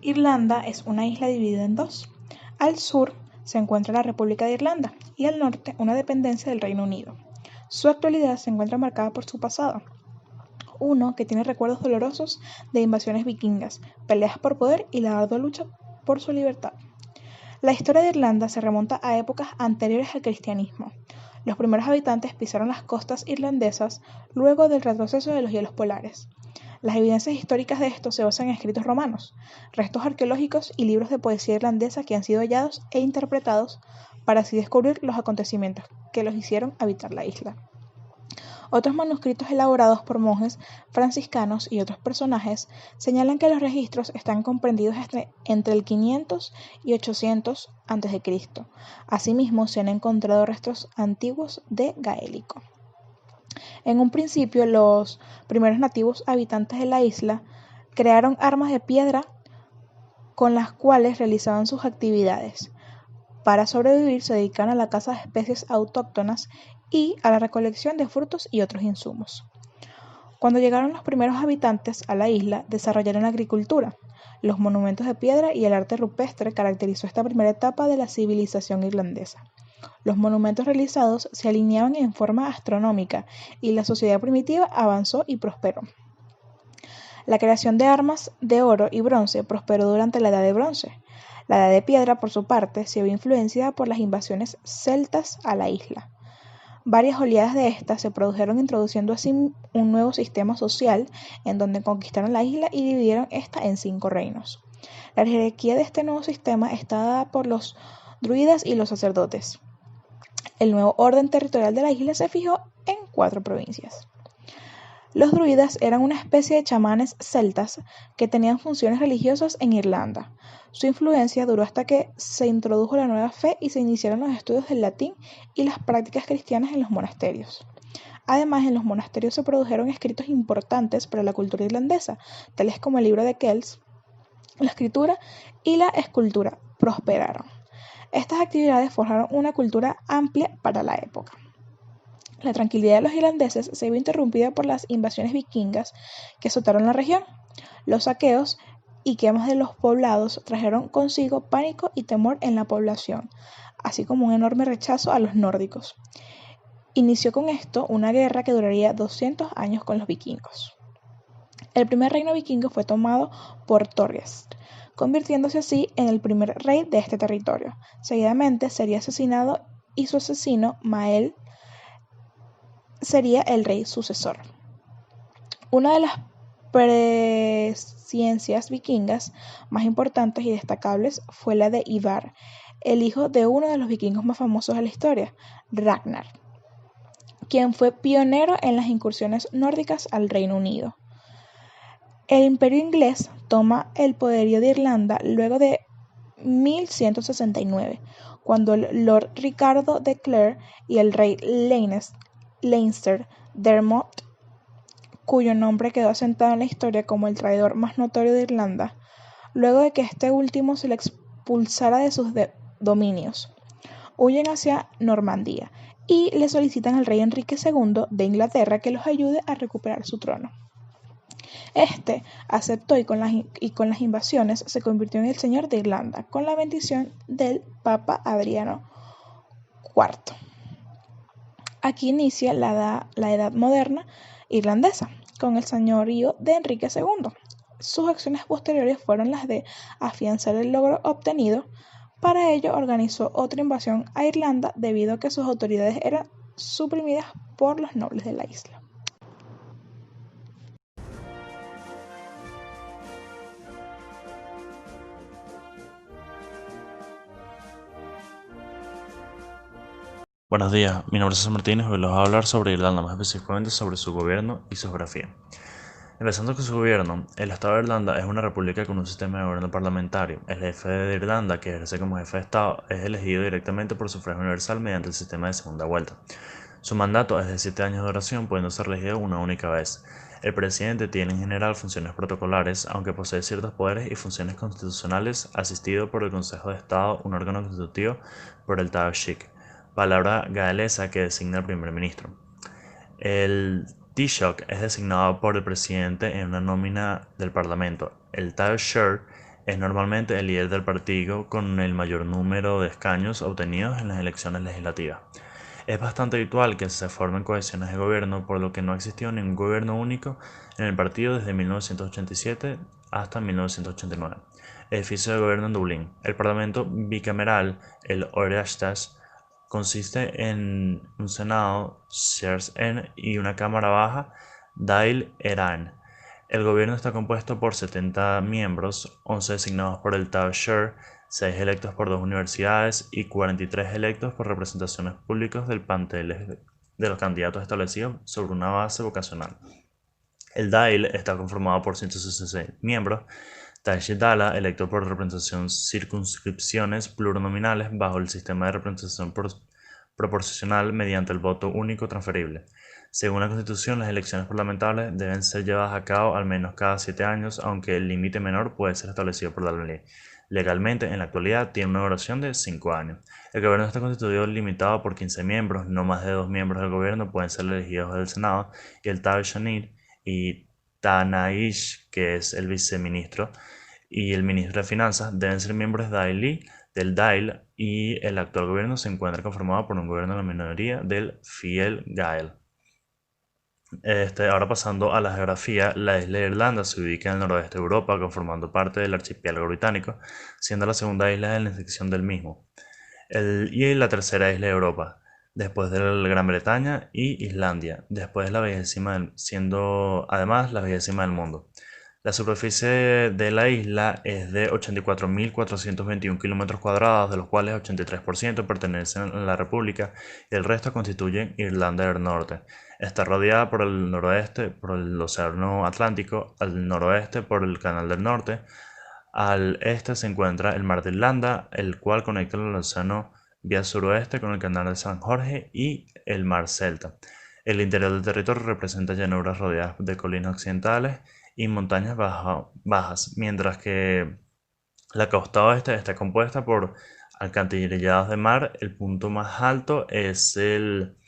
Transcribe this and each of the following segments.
Irlanda es una isla dividida en dos. Al sur se encuentra la República de Irlanda y al norte una dependencia del Reino Unido. Su actualidad se encuentra marcada por su pasado. Uno que tiene recuerdos dolorosos de invasiones vikingas, peleas por poder y la ardua lucha por su libertad. La historia de Irlanda se remonta a épocas anteriores al cristianismo. Los primeros habitantes pisaron las costas irlandesas luego del retroceso de los hielos polares. Las evidencias históricas de esto se basan en escritos romanos, restos arqueológicos y libros de poesía irlandesa que han sido hallados e interpretados para así descubrir los acontecimientos que los hicieron habitar la isla. Otros manuscritos elaborados por monjes franciscanos y otros personajes señalan que los registros están comprendidos entre el 500 y 800 a.C. Asimismo, se han encontrado restos antiguos de gaélico. En un principio, los primeros nativos habitantes de la isla crearon armas de piedra con las cuales realizaban sus actividades. Para sobrevivir se dedicaban a la caza de especies autóctonas y a la recolección de frutos y otros insumos. Cuando llegaron los primeros habitantes a la isla, desarrollaron la agricultura. Los monumentos de piedra y el arte rupestre caracterizó esta primera etapa de la civilización irlandesa. Los monumentos realizados se alineaban en forma astronómica y la sociedad primitiva avanzó y prosperó. La creación de armas de oro y bronce prosperó durante la Edad de Bronce. La Edad de Piedra, por su parte, se vio influenciada por las invasiones celtas a la isla. Varias oleadas de estas se produjeron introduciendo así un nuevo sistema social en donde conquistaron la isla y dividieron esta en 5 reinos. La jerarquía de este nuevo sistema está dada por los druidas y los sacerdotes. El nuevo orden territorial de la isla se fijó en 4 provincias. Los druidas eran una especie de chamanes celtas que tenían funciones religiosas en Irlanda. Su influencia duró hasta que se introdujo la nueva fe y se iniciaron los estudios del latín y las prácticas cristianas en los monasterios. Además, en los monasterios se produjeron escritos importantes para la cultura irlandesa, tales como el libro de Kells. La escritura y la escultura prosperaron. Estas actividades forjaron una cultura amplia para la época. La tranquilidad de los irlandeses se vio interrumpida por las invasiones vikingas que azotaron la región. Los saqueos y quemas de los poblados trajeron consigo pánico y temor en la población, así como un enorme rechazo a los nórdicos. Inició con esto una guerra que duraría 200 años con los vikingos. El primer reino vikingo fue tomado por Thorgest, convirtiéndose así en el primer rey de este territorio. Seguidamente sería asesinado y su asesino, Mael, sería el rey sucesor. Una de las presencias vikingas más importantes y destacables fue la de Ivar, el hijo de uno de los vikingos más famosos de la historia, Ragnar, quien fue pionero en las incursiones nórdicas al Reino Unido. El Imperio inglés toma el poderío de Irlanda luego de 1169, cuando el Lord Ricardo de Clare y el rey Leinster Dermot, cuyo nombre quedó asentado en la historia como el traidor más notorio de Irlanda, luego de que este último se le expulsara de sus dominios, huyen hacia Normandía y le solicitan al rey Enrique II de Inglaterra que los ayude a recuperar su trono. Este aceptó y con las invasiones se convirtió en el señor de Irlanda, con la bendición del Papa Adriano IV. Aquí inicia la Edad Moderna irlandesa, con el señorío de Enrique II. Sus acciones posteriores fueron las de afianzar el logro obtenido. Para ello organizó otra invasión a Irlanda debido a que sus autoridades eran suprimidas por los nobles de la isla. Buenos días, mi nombre es César Martínez y hoy les voy a hablar sobre Irlanda, más específicamente sobre su gobierno y su geografía. Empezando con su gobierno, el Estado de Irlanda es una república con un sistema de gobierno parlamentario. El jefe de Irlanda, que ejerce como jefe de Estado, es elegido directamente por sufragio universal mediante el sistema de segunda vuelta. Su mandato es de 7 años de duración, pudiendo ser elegido una única vez. El presidente tiene en general funciones protocolares, aunque posee ciertos poderes y funciones constitucionales, asistido por el Consejo de Estado, un órgano constitutivo por el Taoiseach, palabra galesa que designa al primer ministro. El Taoiseach es designado por el presidente en una nómina del Parlamento. El Taoiseach Es normalmente el líder del partido con el mayor número de escaños obtenidos en las elecciones legislativas. Es bastante habitual que se formen coaliciones de gobierno, por lo que no ha existido ningún gobierno único en el partido desde 1987 hasta 1989. Edificio de gobierno en Dublín. El parlamento bicameral, el Oireachtas, consiste en un senado, Sears N, y una cámara baja, Dáil Éireann. El gobierno está compuesto por 70 miembros, 11 designados por el Taoiseach, 6 electos por 2 universidades y 43 electos por representaciones públicas del plantel de los candidatos establecidos sobre una base vocacional. El Dáil está conformado por 166 miembros. Taoiseach Dála, electo por representación circunscripciones plurinominales bajo el sistema de representación proporcional mediante el voto único transferible. Según la Constitución, las elecciones parlamentarias deben ser llevadas a cabo al menos cada 7 años, aunque el límite menor puede ser establecido por la ley. Legalmente, en la actualidad, tiene una duración de 5 años. El gobierno está constituido limitado por 15 miembros, no más de 2 miembros del gobierno pueden ser elegidos del Senado, y el Taoiseach y Tanaish, que es el viceministro, y el ministro de Finanzas deben ser miembros del Dáil, y el actual gobierno se encuentra conformado por un gobierno de la minoría del Fine Gael. Ahora pasando a la geografía, la isla de Irlanda se ubica en el noroeste de Europa, conformando parte del archipiélago británico, siendo la segunda isla en la sección del mismo, y la tercera isla de Europa, después de la Gran Bretaña y Islandia, siendo además la vigésima del mundo. La superficie de la isla es de 84.421 km², de los cuales 83% pertenecen a la República y el resto constituyen Irlanda del Norte. Está rodeada por el noroeste por el Océano Atlántico, al noroeste por el Canal del Norte, al este se encuentra el Mar de Irlanda, el cual conecta el océano vía suroeste con el Canal de San Jorge y el Mar Celta. El interior del territorio representa llanuras rodeadas de colinas occidentales y montañas bajas, mientras que la costa oeste está compuesta por alcantarillados de mar. El punto más alto es el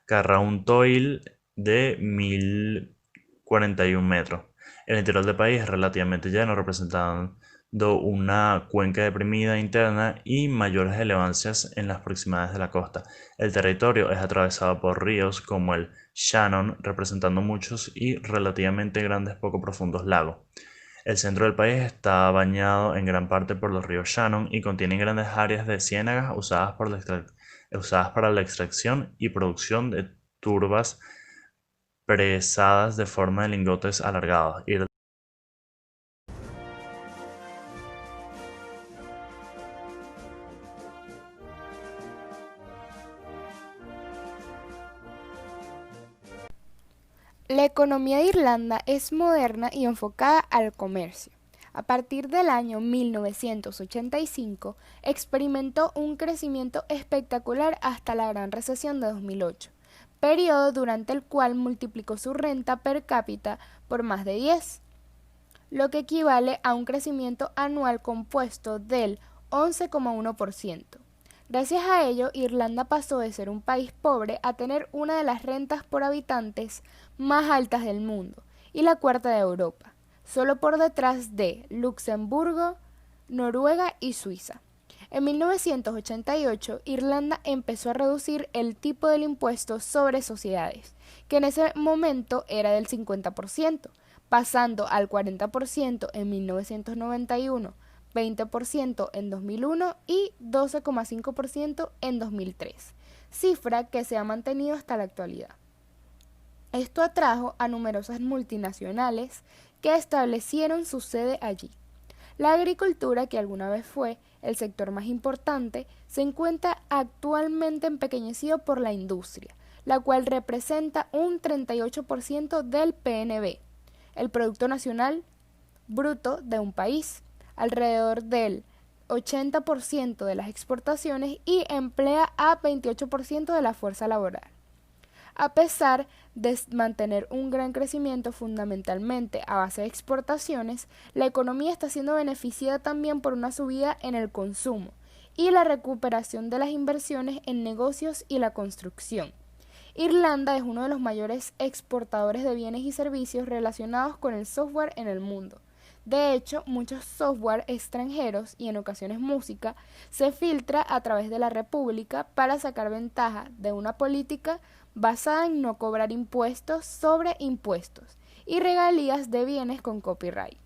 Carrauntoil de 1041 metros. El interior del país es relativamente llano, representando una cuenca deprimida interna y mayores elevancias en las proximidades de la costa. El territorio es atravesado por ríos como el Shannon, representando muchos y relativamente grandes poco profundos lagos. El centro del país está bañado en gran parte por los ríos Shannon y contiene grandes áreas de ciénagas usadas para la extracción y producción de turbas presadas de forma de lingotes alargados. La economía de Irlanda es moderna y enfocada al comercio. A partir del año 1985, experimentó un crecimiento espectacular hasta la Gran Recesión de 2008, periodo durante el cual multiplicó su renta per cápita por más de 10, lo que equivale a un crecimiento anual compuesto del 11,1%. Gracias a ello, Irlanda pasó de ser un país pobre a tener una de las rentas por habitantes más altas del mundo y la cuarta de Europa, solo por detrás de Luxemburgo, Noruega y Suiza. En 1988, Irlanda empezó a reducir el tipo del impuesto sobre sociedades, que en ese momento era del 50%, pasando al 40% en 1991, 20% en 2001 y 12,5% en 2003, cifra que se ha mantenido hasta la actualidad. Esto atrajo a numerosas multinacionales que establecieron su sede allí. La agricultura, que alguna vez fue el sector más importante, se encuentra actualmente empequeñecido por la industria, la cual representa un 38% del PNB, el Producto Nacional Bruto de un país, alrededor del 80% de las exportaciones y emplea a 28% de la fuerza laboral. A pesar de mantener un gran crecimiento fundamentalmente a base de exportaciones, la economía está siendo beneficiada también por una subida en el consumo y la recuperación de las inversiones en negocios y la construcción. Irlanda es uno de los mayores exportadores de bienes y servicios relacionados con el software en el mundo, De hecho, muchos software extranjeros y en ocasiones música se filtra a través de la República para sacar ventaja de una política basada en no cobrar impuestos sobre impuestos y regalías de bienes con copyright.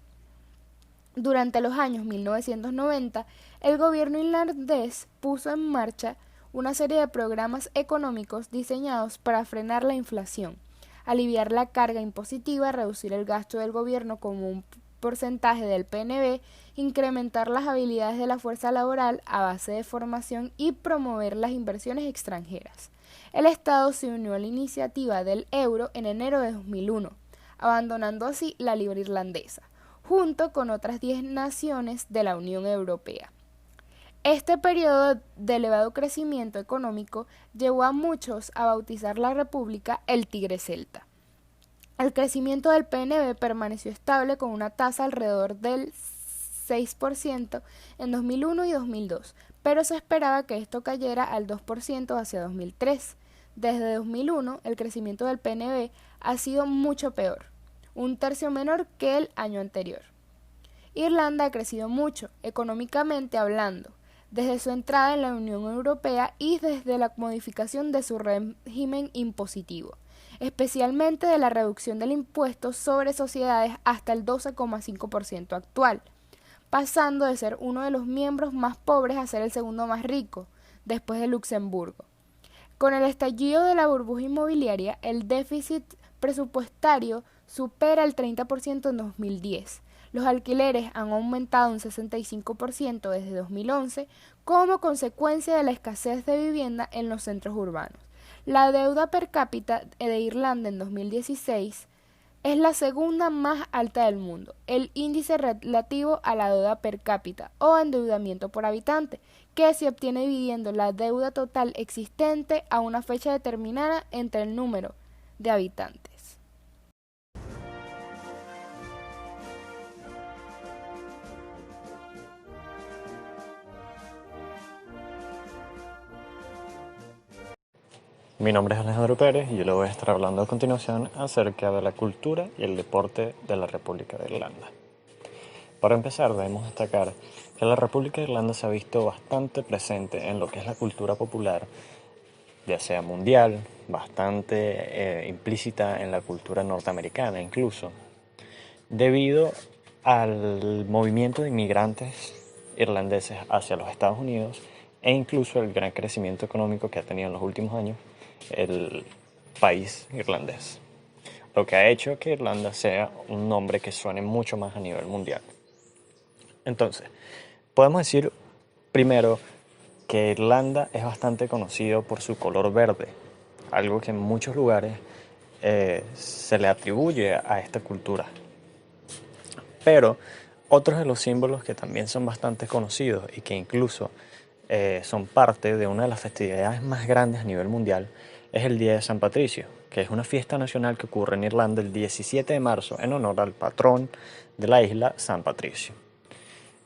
Durante los años 1990, el gobierno irlandés puso en marcha una serie de programas económicos diseñados para frenar la inflación, aliviar la carga impositiva, reducir el gasto del gobierno como un porcentaje del PNB, incrementar las habilidades de la fuerza laboral a base de formación y promover las inversiones extranjeras. El Estado se unió a la iniciativa del euro en enero de 2001, abandonando así la libra irlandesa, junto con otras 10 naciones de la Unión Europea. Este periodo de elevado crecimiento económico llevó a muchos a bautizar la República el Tigre Celta. El crecimiento del PNB permaneció estable con una tasa alrededor del 6% en 2001 y 2002, pero se esperaba que esto cayera al 2% hacia 2003. Desde 2001, el crecimiento del PNB ha sido mucho peor, un tercio menor que el año anterior. Irlanda ha crecido mucho, económicamente hablando, desde su entrada en la Unión Europea y desde la modificación de su régimen impositivo, especialmente de la reducción del impuesto sobre sociedades hasta el 12,5% actual, pasando de ser uno de los miembros más pobres a ser el segundo más rico, después de Luxemburgo. Con el estallido de la burbuja inmobiliaria, el déficit presupuestario supera el 30% en 2010. Los alquileres han aumentado un 65% desde 2011 como consecuencia de la escasez de vivienda en los centros urbanos. La deuda per cápita de Irlanda en 2016 es la segunda más alta del mundo. El índice relativo a la deuda per cápita o endeudamiento por habitante, que se obtiene dividiendo la deuda total existente a una fecha determinada entre el número de habitantes. Mi nombre es Alejandro Pérez y yo le voy a estar hablando a continuación acerca de la cultura y el deporte de la República de Irlanda. Para empezar, debemos destacar que la República de Irlanda se ha visto bastante presente en lo que es la cultura popular, ya sea mundial, bastante implícita en la cultura norteamericana incluso, debido al movimiento de inmigrantes irlandeses hacia los Estados Unidos e incluso el gran crecimiento económico que ha tenido en los últimos años el país irlandés, lo que ha hecho que Irlanda sea un nombre que suene mucho más a nivel mundial. Entonces, podemos decir primero que Irlanda es bastante conocido por su color verde, algo que en muchos lugares se le atribuye a esta cultura. Pero otros de los símbolos que también son bastante conocidos y que incluso son parte de una de las festividades más grandes a nivel mundial es el Día de San Patricio, que es una fiesta nacional que ocurre en Irlanda el 17 de marzo en honor al patrón de la isla, San Patricio.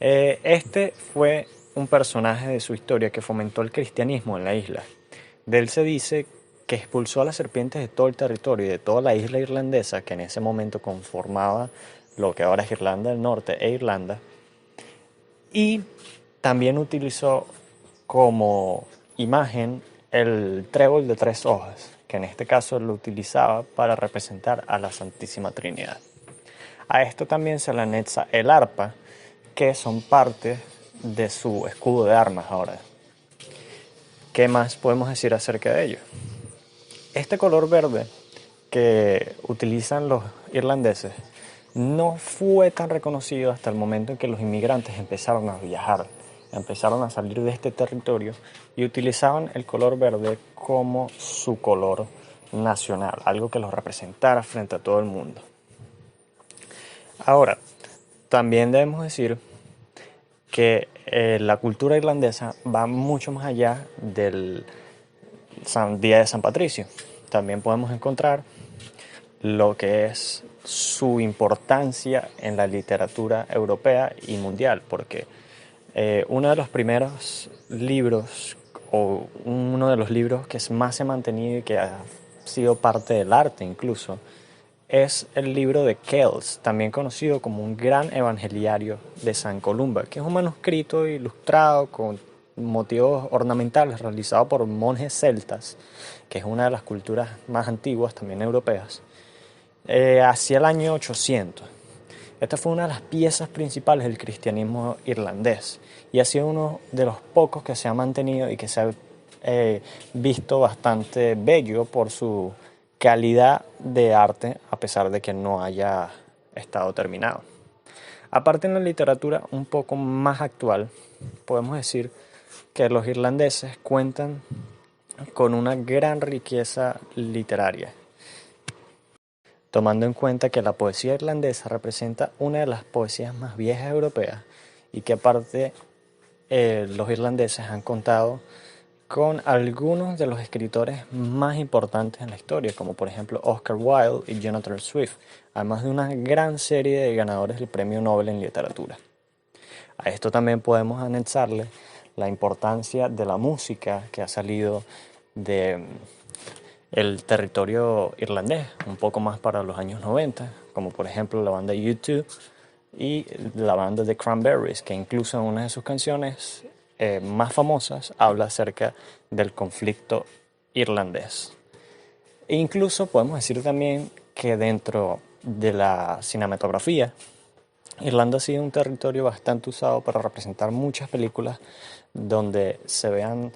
Este fue un personaje de su historia que fomentó el cristianismo en la isla. De él se dice que expulsó a las serpientes de todo el territorio y de toda la isla irlandesa, que en ese momento conformaba lo que ahora es Irlanda del Norte e Irlanda, y también utilizó como imagen el trébol de 3 hojas, que en este caso lo utilizaba para representar a la Santísima Trinidad. A esto también se le anexa el arpa, que son parte de su escudo de armas ahora. ¿Qué más podemos decir acerca de ello? Este color verde que utilizan los irlandeses no fue tan reconocido hasta el momento en que los inmigrantes empezaron a viajar, empezaron a salir de este territorio y utilizaban el color verde como su color nacional, algo que los representara frente a todo el mundo. Ahora, también debemos decir que la cultura irlandesa va mucho más allá del Día de San Patricio. También podemos encontrar lo que es su importancia en la literatura europea y mundial, porque uno de los primeros libros, o uno de los libros que más se ha mantenido y que ha sido parte del arte incluso, es el libro de Kells, también conocido como un gran evangeliario de San Columba, que es un manuscrito ilustrado con motivos ornamentales realizado por monjes celtas, que es una de las culturas más antiguas también europeas, hacia el año 800. Esta fue una de las piezas principales del cristianismo irlandés y ha sido uno de los pocos que se ha mantenido y que se ha visto bastante bello por su calidad de arte, a pesar de que no haya estado terminado. Aparte, en la literatura un poco más actual, podemos decir que los irlandeses cuentan con una gran riqueza literaria, tomando en cuenta que la poesía irlandesa representa una de las poesías más viejas europeas y que aparte los irlandeses han contado con algunos de los escritores más importantes en la historia, como por ejemplo Oscar Wilde y Jonathan Swift, además de una gran serie de ganadores del Premio Nobel en Literatura. A esto también podemos anexarle la importancia de la música que ha salido del territorio irlandés, un poco más para los años 90, como por ejemplo la banda U2 y la banda The Cranberries, que incluso en una de sus canciones más famosas habla acerca del conflicto irlandés. E incluso podemos decir también que dentro de la cinematografía, Irlanda ha sido un territorio bastante usado para representar muchas películas donde se vean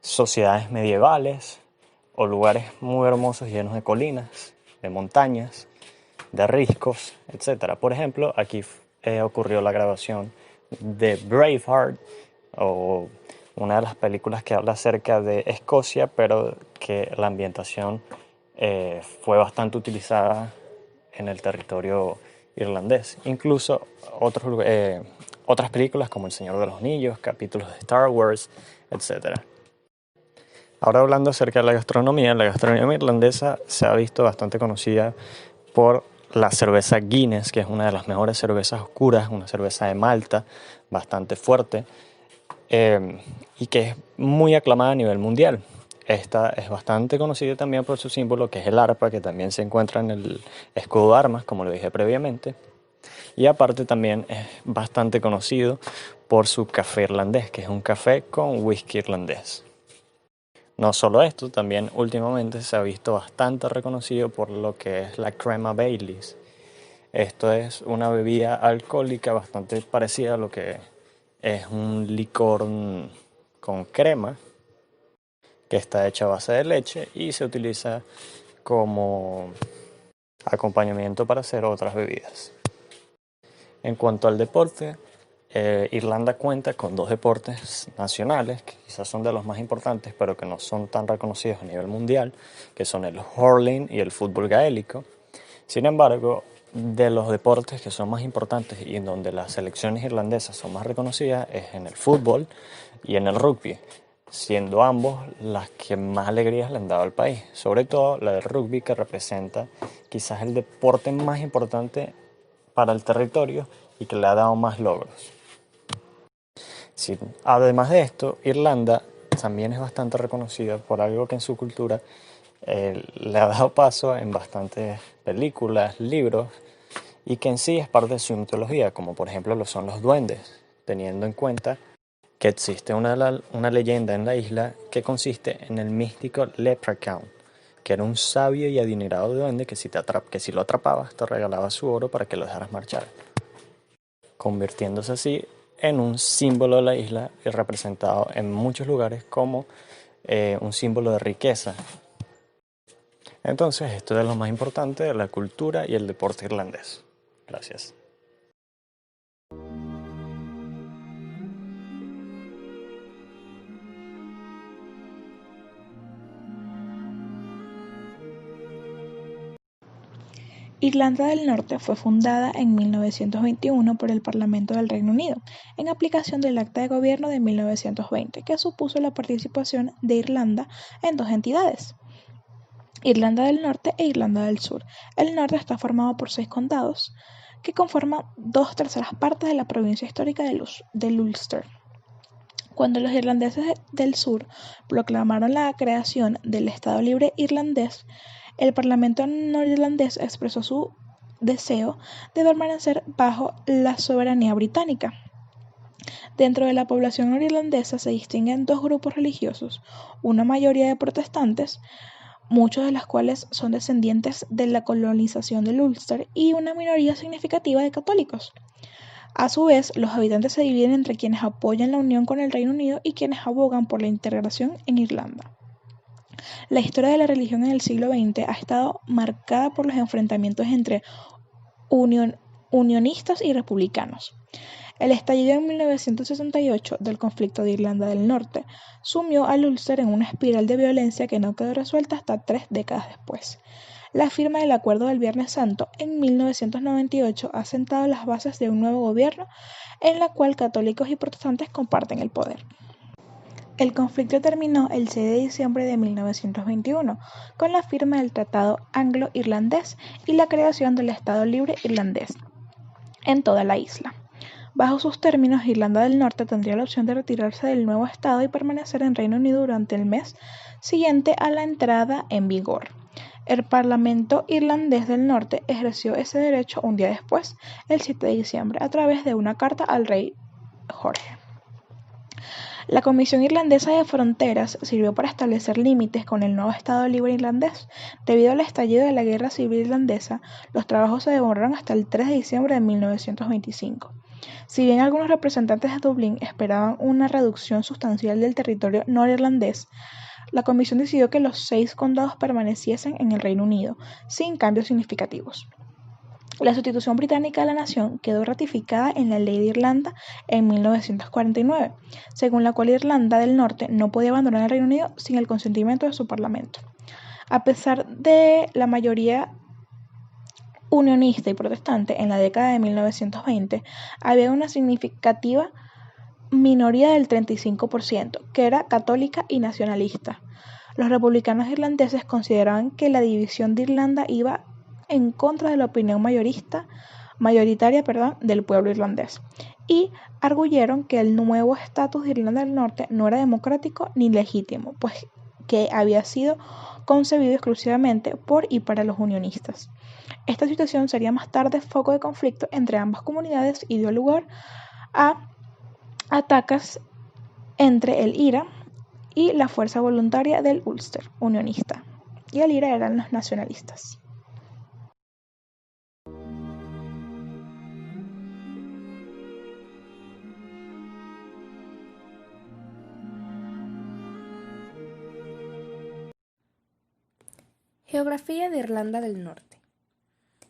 sociedades medievales o lugares muy hermosos llenos de colinas, de montañas, de riscos, etc. Por ejemplo, aquí ocurrió la grabación de Braveheart, o una de las películas que habla acerca de Escocia, pero que la ambientación fue bastante utilizada en el territorio irlandés. Incluso otras películas como El Señor de los Anillos, capítulos de Star Wars, etc. Ahora, hablando acerca de la gastronomía irlandesa se ha visto bastante conocida por la cerveza Guinness, que es una de las mejores cervezas oscuras, una cerveza de malta bastante fuerte y que es muy aclamada a nivel mundial. Esta es bastante conocida también por su símbolo, que es el arpa, que también se encuentra en el escudo de armas, como lo dije previamente. Y aparte también es bastante conocido por su café irlandés, que es un café con whisky irlandés. No solo esto, también últimamente se ha visto bastante reconocido por lo que es la crema Baileys. Esto es una bebida alcohólica bastante parecida a lo que es un licor con crema, que está hecha a base de leche y se utiliza como acompañamiento para hacer otras bebidas. En cuanto al deporte, Irlanda cuenta con dos deportes nacionales que quizás son de los más importantes, pero que no son tan reconocidos a nivel mundial, que son el hurling y el fútbol gaélico. Sin embargo, de los deportes que son más importantes y en donde las selecciones irlandesas son más reconocidas es en el fútbol y en el rugby, siendo ambos las que más alegrías le han dado al país, sobre todo la del rugby, que representa quizás el deporte más importante para el territorio y que le ha dado más logros. Sí, además de esto, Irlanda también es bastante reconocida por algo que en su cultura le ha dado paso en bastantes películas, libros, y que en sí es parte de su mitología, como por ejemplo lo son los duendes, teniendo en cuenta que existe una leyenda en la isla que consiste en el místico Leprechaun, que era un sabio y adinerado duende que si lo atrapabas te regalaba su oro para que lo dejaras marchar, convirtiéndose así en un símbolo de la isla y representado en muchos lugares como un símbolo de riqueza. Entonces, esto es lo más importante de la cultura y el deporte irlandés. Gracias. Irlanda del Norte fue fundada en 1921 por el Parlamento del Reino Unido, en aplicación del Acta de Gobierno de 1920, que supuso la participación de Irlanda en dos entidades: Irlanda del Norte e Irlanda del Sur. El norte está formado por 6 condados, que conforman 2/3 partes de la provincia histórica del Ulster. Cuando los irlandeses del sur proclamaron la creación del Estado Libre Irlandés, el Parlamento norirlandés expresó su deseo de permanecer bajo la soberanía británica. Dentro de la población norirlandesa se distinguen dos grupos religiosos, una mayoría de protestantes, muchos de los cuales son descendientes de la colonización del Ulster, y una minoría significativa de católicos. A su vez, los habitantes se dividen entre quienes apoyan la unión con el Reino Unido y quienes abogan por la integración en Irlanda. La historia de la religión en el siglo XX ha estado marcada por los enfrentamientos entre unionistas y republicanos. El estallido en 1968 del conflicto de Irlanda del Norte sumió al Ulster en una espiral de violencia que no quedó resuelta hasta 3 décadas después. La firma del Acuerdo del Viernes Santo en 1998 ha sentado las bases de un nuevo gobierno en la cual católicos y protestantes comparten el poder. El conflicto terminó el 6 de diciembre de 1921 con la firma del Tratado Anglo-Irlandés y la creación del Estado Libre Irlandés en toda la isla. Bajo sus términos, Irlanda del Norte tendría la opción de retirarse del nuevo Estado y permanecer en Reino Unido durante el mes siguiente a la entrada en vigor. El Parlamento irlandés del Norte ejerció ese derecho un día después, el 7 de diciembre, a través de una carta al rey Jorge. La Comisión Irlandesa de Fronteras sirvió para establecer límites con el nuevo Estado Libre Irlandés. Debido al estallido de la Guerra Civil Irlandesa, los trabajos se demoraron hasta el 3 de diciembre de 1925. Si bien algunos representantes de Dublín esperaban una reducción sustancial del territorio norirlandés, la Comisión decidió que los 6 condados permaneciesen en el Reino Unido, sin cambios significativos. La sustitución británica de la nación quedó ratificada en la Ley de Irlanda en 1949, según la cual Irlanda del Norte no podía abandonar el Reino Unido sin el consentimiento de su Parlamento. A pesar de la mayoría unionista y protestante en la década de 1920, había una significativa minoría del 35%, que era católica y nacionalista. Los republicanos irlandeses consideraban que la división de Irlanda iba en contra de la opinión mayoritaria del pueblo irlandés, y arguyeron que el nuevo estatus de Irlanda del Norte no era democrático ni legítimo, pues que había sido concebido exclusivamente por y para los unionistas. Esta situación sería más tarde foco de conflicto entre ambas comunidades y dio lugar a ataques entre el IRA y la Fuerza Voluntaria del Ulster, unionista, y el IRA eran los nacionalistas. Geografía de Irlanda del Norte.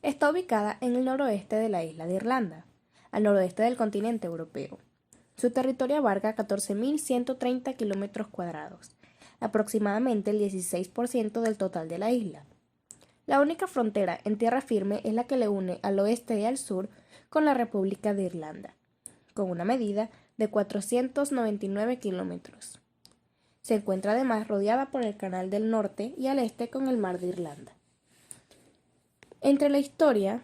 Está ubicada en el noroeste de la isla de Irlanda, al noroeste del continente europeo. Su territorio abarca 14.130 kilómetros cuadrados, aproximadamente el 16% del total de la isla. La única frontera en tierra firme es la que le une al oeste y al sur con la República de Irlanda, con una medida de 499 kilómetros. Se encuentra además rodeada por el Canal del Norte y al este con el Mar de Irlanda. Entre la historia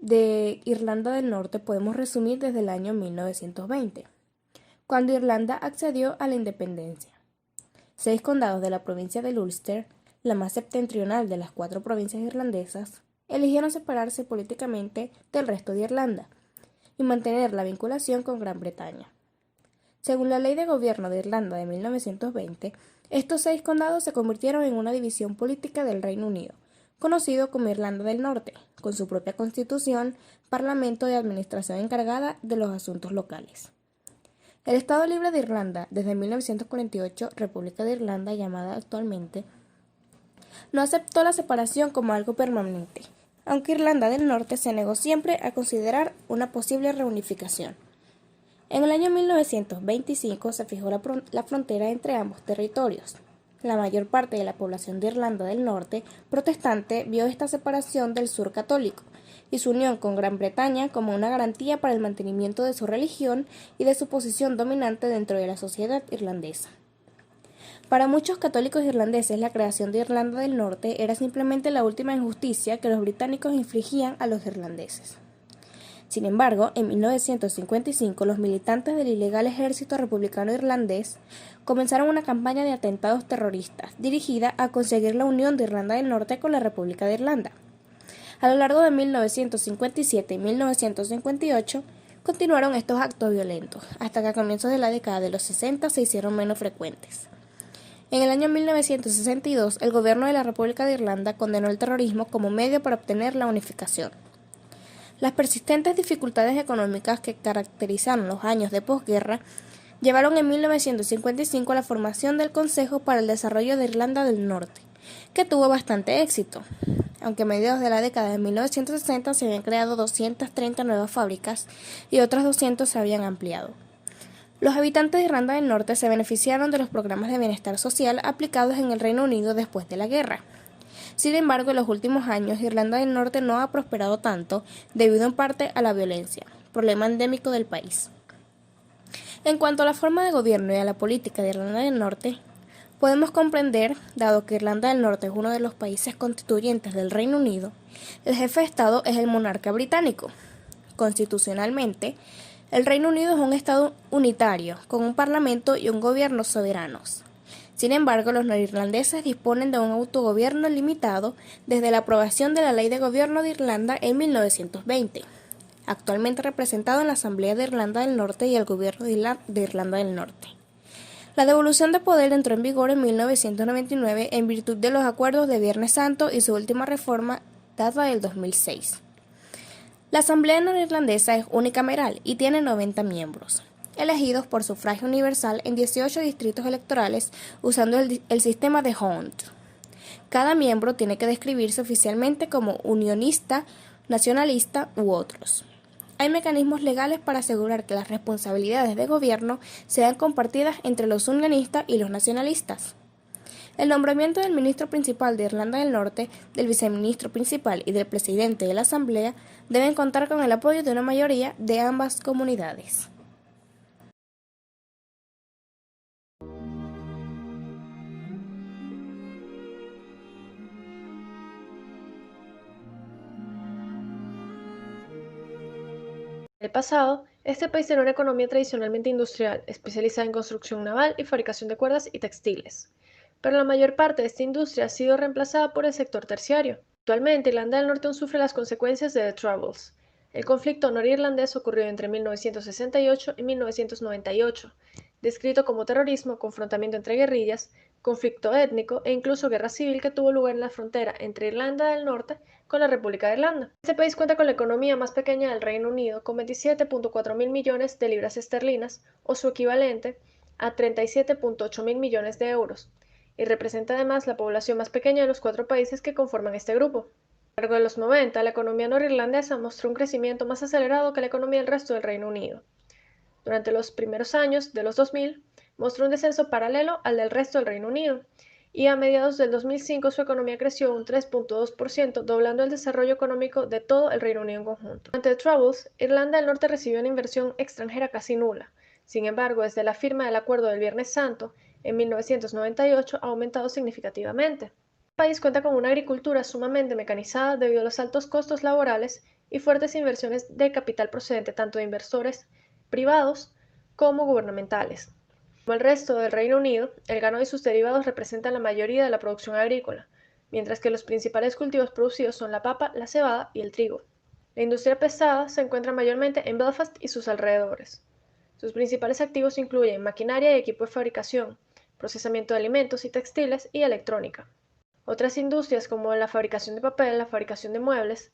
de Irlanda del Norte podemos resumir desde el año 1920, cuando Irlanda accedió a la independencia. 6 condados de la provincia del Ulster, la más septentrional de las 4 provincias irlandesas, eligieron separarse políticamente del resto de Irlanda y mantener la vinculación con Gran Bretaña. Según la Ley de Gobierno de Irlanda de 1920, estos 6 condados se convirtieron en una división política del Reino Unido, conocido como Irlanda del Norte, con su propia constitución, parlamento y administración encargada de los asuntos locales. El Estado Libre de Irlanda, desde 1948, República de Irlanda llamada actualmente, no aceptó la separación como algo permanente, aunque Irlanda del Norte se negó siempre a considerar una posible reunificación. En el año 1925 se fijó la frontera entre ambos territorios. La mayor parte de la población de Irlanda del Norte protestante vio esta separación del sur católico y su unión con Gran Bretaña como una garantía para el mantenimiento de su religión y de su posición dominante dentro de la sociedad irlandesa. Para muchos católicos irlandeses, la creación de Irlanda del Norte era simplemente la última injusticia que los británicos infligían a los irlandeses. Sin embargo, en 1955 los militantes del ilegal ejército republicano irlandés comenzaron una campaña de atentados terroristas dirigida a conseguir la unión de Irlanda del Norte con la República de Irlanda. A lo largo de 1957 y 1958 continuaron estos actos violentos, hasta que a comienzos de la década de los 60 se hicieron menos frecuentes. En el año 1962, el gobierno de la República de Irlanda condenó el terrorismo como medio para obtener la unificación. Las persistentes dificultades económicas que caracterizaron los años de posguerra llevaron en 1955 a la formación del Consejo para el Desarrollo de Irlanda del Norte, que tuvo bastante éxito. Aunque a mediados de la década de 1960 se habían creado 230 nuevas fábricas y otras 200 se habían ampliado. Los habitantes de Irlanda del Norte se beneficiaron de los programas de bienestar social aplicados en el Reino Unido después de la guerra. Sin embargo, en los últimos años, Irlanda del Norte no ha prosperado tanto debido en parte a la violencia, problema endémico del país. En cuanto a la forma de gobierno y a la política de Irlanda del Norte, podemos comprender, dado que Irlanda del Norte es uno de los países constituyentes del Reino Unido, el jefe de Estado es el monarca británico. Constitucionalmente, el Reino Unido es un Estado unitario, con un parlamento y un gobierno soberanos. Sin embargo, los neerlandeses disponen de un autogobierno limitado desde la aprobación de la Ley de Gobierno de Irlanda en 1920, actualmente representado en la Asamblea de Irlanda del Norte y el Gobierno de Irlanda del Norte. La devolución de poder entró en vigor en 1999 en virtud de los acuerdos de Viernes Santo y su última reforma data del 2006. La Asamblea Neerlandesa es unicameral y tiene 90 miembros, elegidos por sufragio universal en 18 distritos electorales usando el sistema de Hond. Cada miembro tiene que describirse oficialmente como unionista, nacionalista u otros. Hay mecanismos legales para asegurar que las responsabilidades de gobierno sean compartidas entre los unionistas y los nacionalistas. El nombramiento del ministro principal de Irlanda del Norte, del viceministro principal y del presidente de la Asamblea deben contar con el apoyo de una mayoría de ambas comunidades. En el pasado, este país era una economía tradicionalmente industrial, especializada en construcción naval y fabricación de cuerdas y textiles. Pero la mayor parte de esta industria ha sido reemplazada por el sector terciario. Actualmente, Irlanda del Norte aún sufre las consecuencias de The Troubles. El conflicto norirlandés ocurrió entre 1968 y 1998, descrito como terrorismo, confrontamiento entre guerrillas, conflicto étnico e incluso guerra civil que tuvo lugar en la frontera entre Irlanda del Norte con la República de Irlanda. Este país cuenta con la economía más pequeña del Reino Unido, con 27.4 mil millones de libras esterlinas, o su equivalente a 37.8 mil millones de euros, y representa además la población más pequeña de los 4 países que conforman este grupo. A lo largo de los 90, la economía norirlandesa mostró un crecimiento más acelerado que la economía del resto del Reino Unido. Durante los primeros años de los 2000, mostró un descenso paralelo al del resto del Reino Unido, y a mediados del 2005 su economía creció un 3.2%, doblando el desarrollo económico de todo el Reino Unido en conjunto. Durante The Troubles, Irlanda del Norte recibió una inversión extranjera casi nula. Sin embargo, desde la firma del Acuerdo del Viernes Santo, en 1998, ha aumentado significativamente. El país cuenta con una agricultura sumamente mecanizada debido a los altos costos laborales y fuertes inversiones de capital procedente tanto de inversores privados como gubernamentales. Como el resto del Reino Unido, el ganado y sus derivados representan la mayoría de la producción agrícola, mientras que los principales cultivos producidos son la papa, la cebada y el trigo. La industria pesada se encuentra mayormente en Belfast y sus alrededores. Sus principales activos incluyen maquinaria y equipo de fabricación, procesamiento de alimentos y textiles y electrónica. Otras industrias como la fabricación de papel, la fabricación de muebles,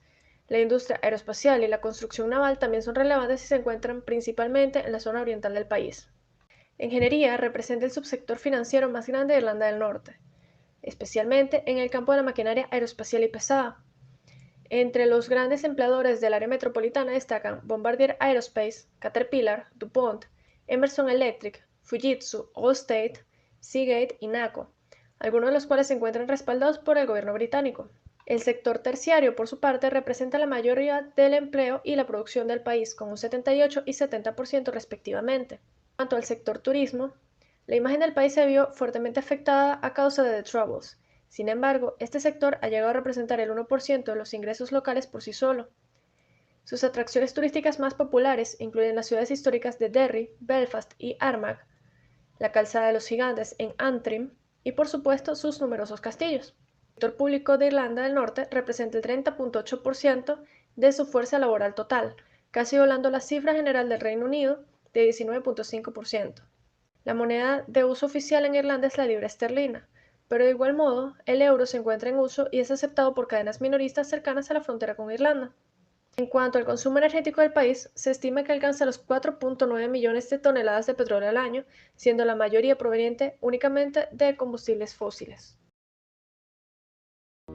la industria aeroespacial y la construcción naval también son relevantes y se encuentran principalmente en la zona oriental del país. La ingeniería representa el subsector financiero más grande de Irlanda del Norte, especialmente en el campo de la maquinaria aeroespacial y pesada. Entre los grandes empleadores del área metropolitana destacan Bombardier Aerospace, Caterpillar, DuPont, Emerson Electric, Fujitsu, Allstate, Seagate y NACO, algunos de los cuales se encuentran respaldados por el gobierno británico. El sector terciario, por su parte, representa la mayoría del empleo y la producción del país, con un 78 y 70% respectivamente. En cuanto al sector turismo, la imagen del país se vio fuertemente afectada a causa de The Troubles. Sin embargo, este sector ha llegado a representar el 1% de los ingresos locales por sí solo. Sus atracciones turísticas más populares incluyen las ciudades históricas de Derry, Belfast y Armagh, la Calzada de los Gigantes en Antrim y, por supuesto, sus numerosos castillos. El sector público de Irlanda del Norte representa el 30.8% de su fuerza laboral total, casi volando la cifra general del Reino Unido de 19.5%. La moneda de uso oficial en Irlanda es la libra esterlina, pero de igual modo, el euro se encuentra en uso y es aceptado por cadenas minoristas cercanas a la frontera con Irlanda. En cuanto al consumo energético del país, se estima que alcanza los 4.9 millones de toneladas de petróleo al año, siendo la mayoría proveniente únicamente de combustibles fósiles. A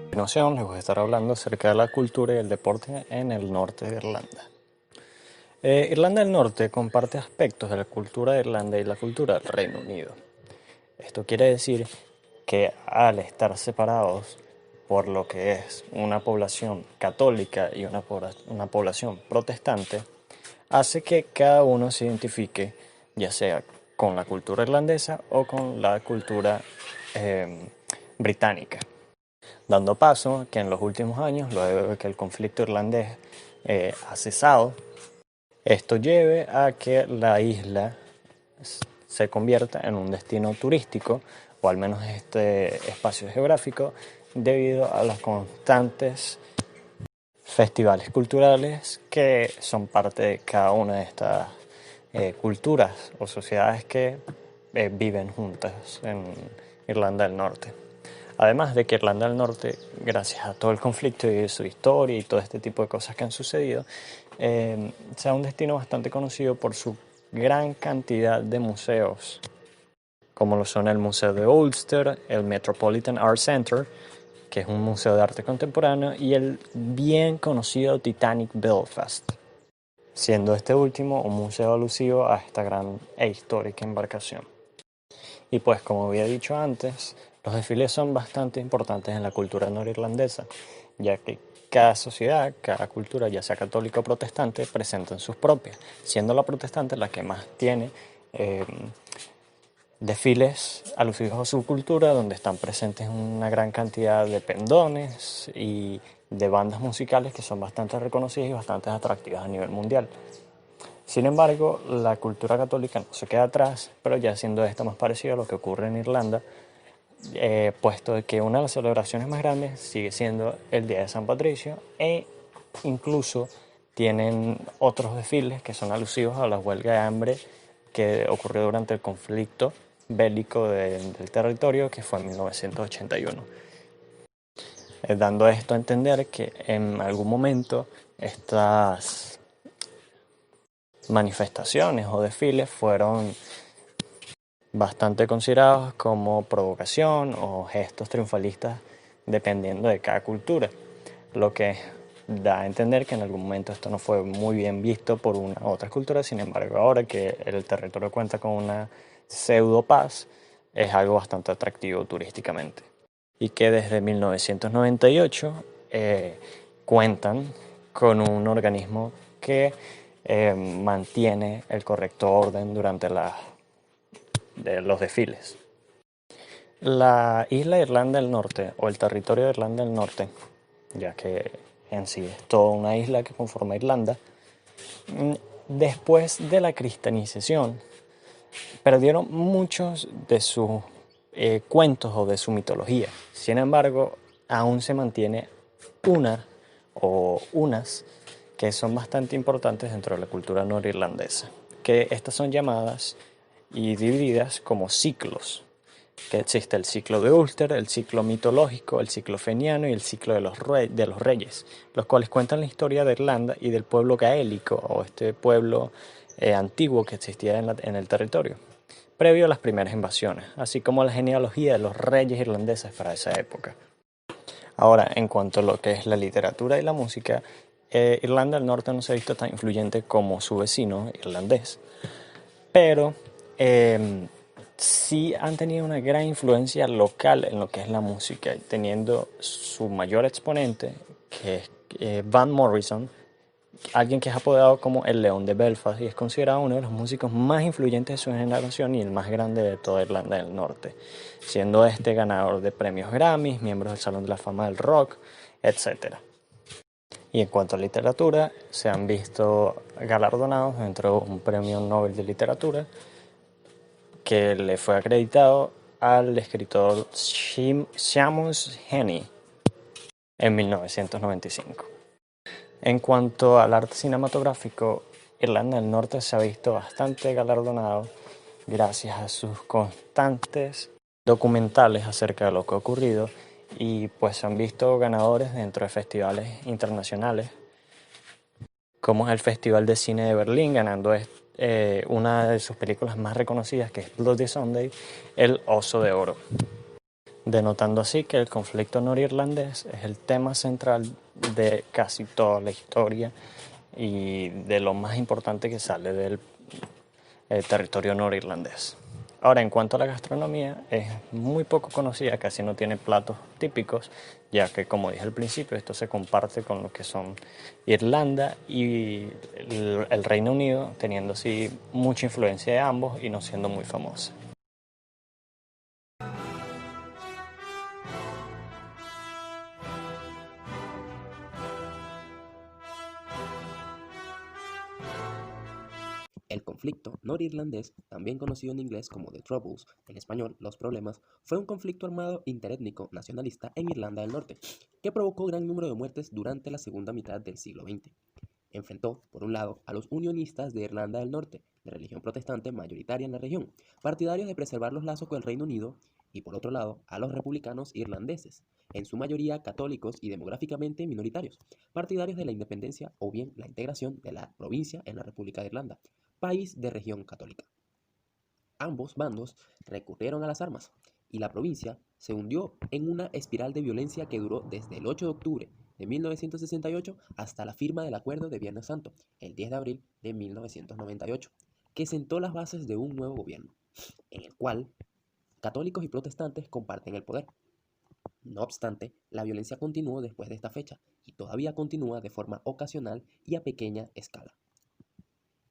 continuación les voy a estar hablando acerca de la cultura y el deporte en el norte de Irlanda. Irlanda del Norte comparte aspectos de la cultura de Irlanda y la cultura del Reino Unido. Esto quiere decir que al estar separados por lo que es una población católica y una población protestante, hace que cada uno se identifique ya sea con la cultura irlandesa o con la cultura británica, dando paso que en los últimos años, luego de que el conflicto irlandés ha cesado, esto lleve a que la isla se convierta en un destino turístico, o al menos este espacio geográfico, debido a los constantes festivales culturales que son parte de cada una de estas culturas o sociedades que viven juntas en Irlanda del Norte. Además de que Irlanda del Norte, gracias a todo el conflicto y su historia y todo este tipo de cosas que han sucedido, sea un destino bastante conocido por su gran cantidad de museos, como lo son el Museo de Ulster, el Metropolitan Art Center, que es un museo de arte contemporáneo, y el bien conocido Titanic Belfast, siendo este último un museo alusivo a esta gran e histórica embarcación. Y pues, como había dicho antes, los desfiles son bastante importantes en la cultura norirlandesa, ya que cada sociedad, cada cultura, ya sea católica o protestante, presentan sus propias, siendo la protestante la que más tiene desfiles alusivos a su cultura, donde están presentes una gran cantidad de pendones y de bandas musicales que son bastante reconocidas y bastante atractivas a nivel mundial. Sin embargo, la cultura católica no se queda atrás, pero ya siendo esta más parecida a lo que ocurre en Irlanda, puesto que una de las celebraciones más grandes sigue siendo el Día de San Patricio, e incluso tienen otros desfiles que son alusivos a la huelga de hambre que ocurrió durante el conflicto bélico del territorio, que fue en 1981. Dando esto a entender que en algún momento estas manifestaciones o desfiles fueron bastante considerados como provocación o gestos triunfalistas dependiendo de cada cultura, lo que da a entender que en algún momento esto no fue muy bien visto por una u otra cultura. Sin embargo, ahora que el territorio cuenta con una pseudo paz, es algo bastante atractivo turísticamente, y que desde 1998 cuentan con un organismo que mantiene el correcto orden durante los desfiles. La isla de Irlanda del Norte, o el territorio de Irlanda del Norte, ya que en sí es toda una isla que conforma Irlanda, después de la cristianización perdieron muchos de sus cuentos o de su mitología. Sin embargo, aún se mantiene una o unas que son bastante importantes dentro de la cultura norirlandesa, que estas son llamadas y divididas como ciclos, que existe el ciclo de Ulster, el ciclo mitológico, el ciclo feniano y el ciclo de los reyes, los cuales cuentan la historia de Irlanda y del pueblo gaélico, o este pueblo antiguo que existía en el territorio, previo a las primeras invasiones, así como la genealogía de los reyes irlandeses para esa época. Ahora, en cuanto a lo que es la literatura y la música, Irlanda del Norte no se ha visto tan influyente como su vecino irlandés, pero sí han tenido una gran influencia local en lo que es la música, teniendo su mayor exponente, que es Van Morrison, alguien que es apodado como el León de Belfast y es considerado uno de los músicos más influyentes de su generación y el más grande de toda Irlanda del Norte, siendo este ganador de premios Grammys, miembro del Salón de la Fama del Rock, etc. Y en cuanto a literatura, se han visto galardonados dentro de un premio Nobel de Literatura que le fue acreditado al escritor Seamus Heaney en 1995. En cuanto al arte cinematográfico, Irlanda del Norte se ha visto bastante galardonado gracias a sus constantes documentales acerca de lo que ha ocurrido y pues se han visto ganadores dentro de festivales internacionales como es el Festival de Cine de Berlín, ganando una de sus películas más reconocidas que es Bloody Sunday, el Oso de Oro, denotando así que el conflicto norirlandés es el tema central de casi toda la historia y de lo más importante que sale del territorio norirlandés. Ahora, en cuanto a la gastronomía, es muy poco conocida, casi no tiene platos típicos, ya que, como dije al principio, esto se comparte con lo que son Irlanda y el Reino Unido, teniendo así mucha influencia de ambos y no siendo muy famosa. El conflicto norirlandés, también conocido en inglés como The Troubles, en español Los Problemas, fue un conflicto armado interétnico nacionalista en Irlanda del Norte, que provocó gran número de muertes durante la segunda mitad del siglo XX. Enfrentó, por un lado, a los unionistas de Irlanda del Norte, de religión protestante mayoritaria en la región, partidarios de preservar los lazos con el Reino Unido, y por otro lado, a los republicanos irlandeses, en su mayoría católicos y demográficamente minoritarios, partidarios de la independencia o bien la integración de la provincia en la República de Irlanda, país de región católica. Ambos bandos recurrieron a las armas y la provincia se hundió en una espiral de violencia que duró desde el 8 de octubre de 1968 hasta la firma del Acuerdo de Viernes Santo, el 10 de abril de 1998, que sentó las bases de un nuevo gobierno, en el cual católicos y protestantes comparten el poder. No obstante, la violencia continuó después de esta fecha y todavía continúa de forma ocasional y a pequeña escala.